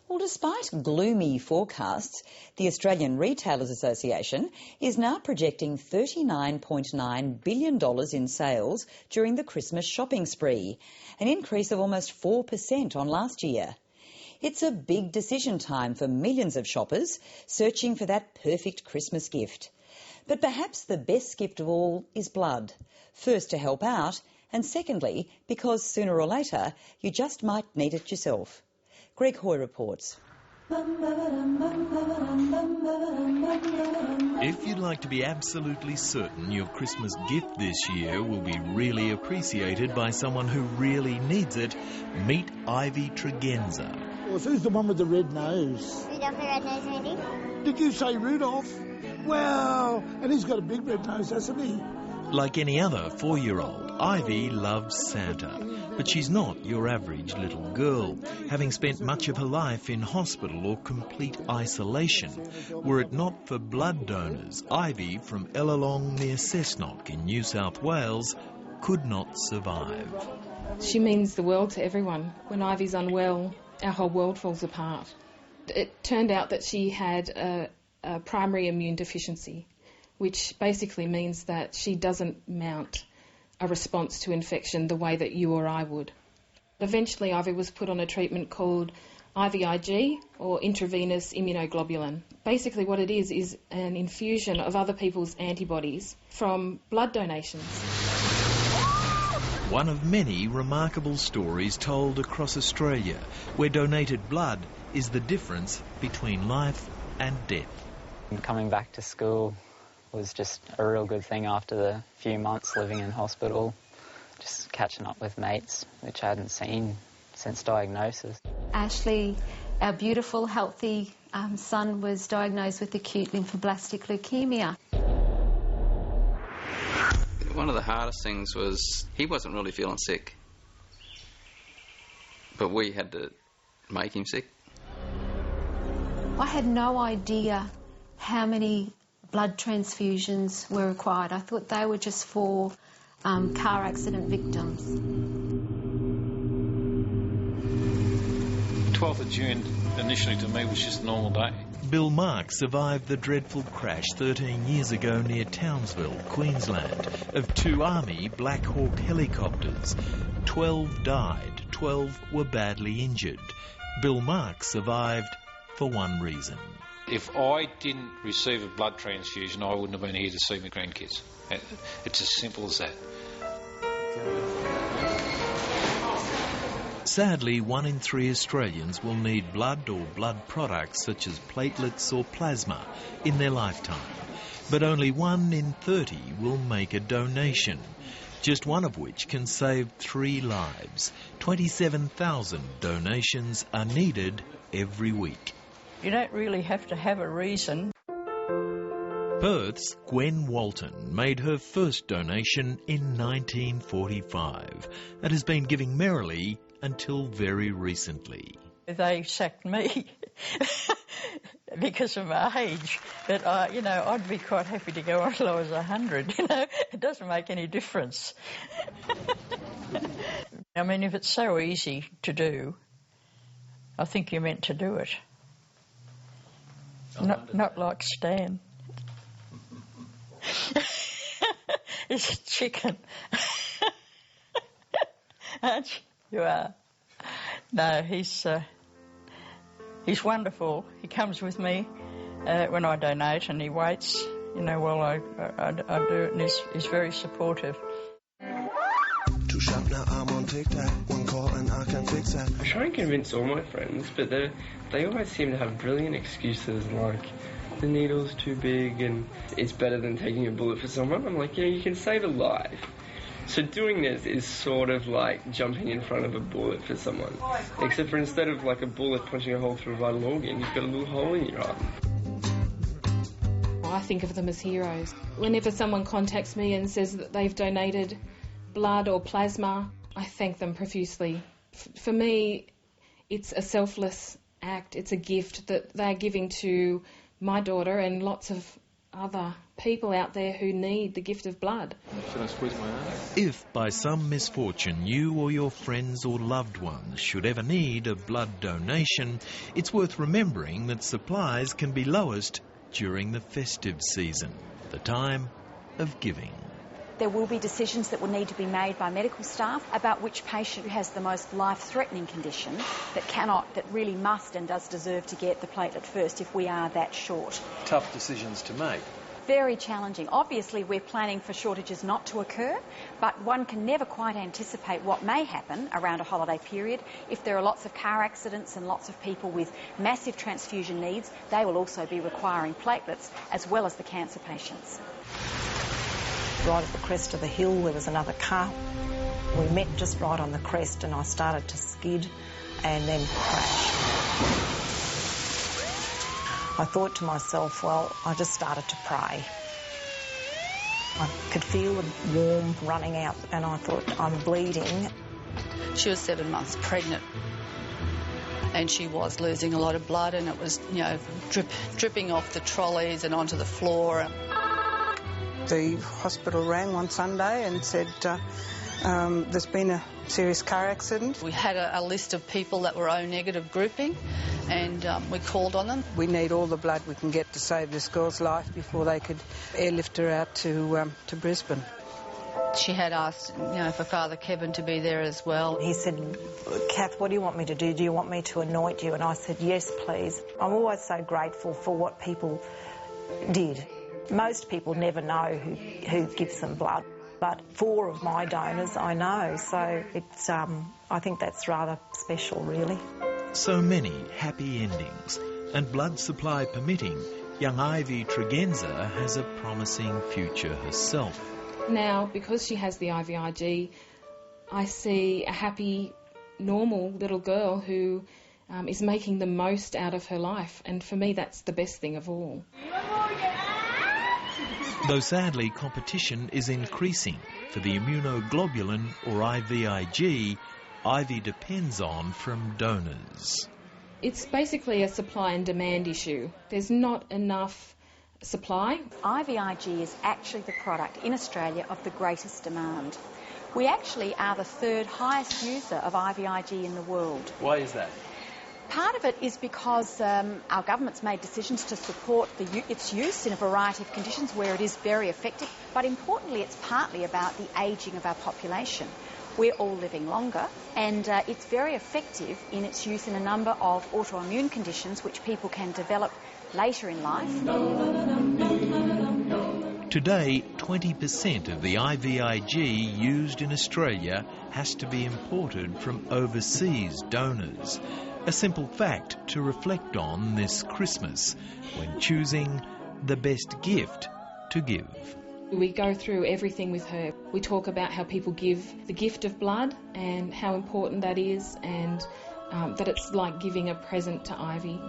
Well, despite gloomy forecasts, the Australian Retailers Association is now projecting $39.9 billion in sales during the Christmas shopping spree, an increase of almost 4% on last year. It's a big decision time for millions of shoppers searching for that perfect Christmas gift. But perhaps the best gift of all is blood. First, to help out, and secondly, because sooner or later you just might need it yourself. Greg Hoy reports. If you'd like to be absolutely certain your Christmas gift this year will be really appreciated by someone who really needs it, meet Ivy Tregenza. Well, who's the one with the red nose? Rudolph the Red-Nosed Reindeer. Did you say Rudolph? Well, and he's got a big red nose, hasn't he? Like any other 4-year-old, Ivy loves Santa, but she's not your average little girl, having spent much of her life in hospital or complete isolation. Were it not for blood donors, Ivy from Ellalong near Cessnock in New South Wales could not survive. She means the world to everyone. When Ivy's unwell, our whole world falls apart. It turned out that she had a primary immune deficiency, which basically means that she doesn't mount a response to infection the way that you or I would. Eventually, Ivy was put on a treatment called IVIG, or intravenous immunoglobulin. Basically what it is an infusion of other people's antibodies from blood donations. One of many remarkable stories told across Australia, where donated blood is the difference between life and death. Coming back to school was just a real good thing after the few months living in hospital, just catching up with mates, which I hadn't seen since diagnosis. Ashley, our beautiful, healthy son, was diagnosed with acute lymphoblastic leukemia. One of the hardest things was he wasn't really feeling sick, but we had to make him sick. I had no idea how many blood transfusions were required. I thought they were just for car accident victims. 12th of June initially to me was just a normal day. Bill Mark survived the dreadful crash 13 years ago near Townsville, Queensland, of 2 Army Black Hawk helicopters. 12 died, 12 were badly injured. Bill Mark survived for one reason. If I didn't receive a blood transfusion, I wouldn't have been here to see my grandkids. It's as simple as that. Sadly, 1 in 3 Australians will need blood or blood products such as platelets or plasma in their lifetime. But only 1 in 30 will make a donation, just one of which can save 3 lives. 27,000 donations are needed every week. You don't really have to have a reason. Perth's Gwen Walton made her first donation in 1945 and has been giving merrily until very recently. They sacked me because of my age, but I'd be quite happy to go on as low as 100. It doesn't make any difference. I mean, if it's so easy to do, I think you're meant to do it. Not like Stan. It's a chicken. Aren't you? You are. No, he's wonderful. He comes with me when I donate, and he waits, while I do it, and he's very supportive. Too sharp now, I'm on TikTok. One call and I can fix that. I try and convince all my friends, but they always seem to have brilliant excuses like the needle's too big and it's better than taking a bullet for someone. I'm like, you can save a life. So doing this is sort of like jumping in front of a bullet for someone. Except for instead of like a bullet punching a hole through a vital organ, you've got a little hole in your arm. I think of them as heroes. Whenever someone contacts me and says that they've donated blood or plasma, I thank them profusely. For me, it's a selfless act. It's a gift that they're giving to my daughter and lots of other people out there who need the gift of blood. Should I squeeze my arm? If by some misfortune you or your friends or loved ones should ever need a blood donation, it's worth remembering that supplies can be lowest during the festive season, the time of giving. There will be decisions that will need to be made by medical staff about which patient has the most life-threatening condition that really must and does deserve to get the platelet first if we are that short. Tough decisions to make. Very challenging. Obviously, we're planning for shortages not to occur, but one can never quite anticipate what may happen around a holiday period. If there are lots of car accidents and lots of people with massive transfusion needs, they will also be requiring platelets, as well as the cancer patients. Right at the crest of the hill, there was another car. We met just right on the crest, and I started to skid and then crash. I thought to myself, well, I just started to pray. I could feel the warmth running out, and I thought, I'm bleeding. She was 7 months pregnant, and she was losing a lot of blood, and it was, dripping off the trolleys and onto the floor. The hospital rang one Sunday and said there's been a serious car accident. We had a list of people that were O-negative grouping, and we called on them. We need all the blood we can get to save this girl's life before they could airlift her out to Brisbane. She had asked, for Father Kevin to be there as well. He said, Kath, what do you want me to do? Do you want me to anoint you? And I said, yes, please. I'm always so grateful for what people did. Most people never know who gives them blood, but 4 of my donors I know, so it's I think that's rather special, really. So many happy endings, and blood supply permitting, young Ivy Tregenza has a promising future herself. Now, because she has the IVIG, I see a happy, normal little girl who is making the most out of her life, and for me that's the best thing of all. Though sadly competition is increasing for the immunoglobulin, or IVIG, Ivy depends on from donors. It's basically a supply and demand issue. There's not enough supply. IVIG is actually the product in Australia of the greatest demand. We actually are the 3rd highest user of IVIG in the world. Why is that? Part of it is because our government's made decisions to support its use in a variety of conditions where it is very effective, but importantly it's partly about the ageing of our population. We're all living longer, and it's very effective in its use in a number of autoimmune conditions which people can develop later in life. Today, 20% of the IVIG used in Australia has to be imported from overseas donors. A simple fact to reflect on this Christmas when choosing the best gift to give. We go through everything with her. We talk about how people give the gift of blood and how important that is, and that it's like giving a present to Ivy.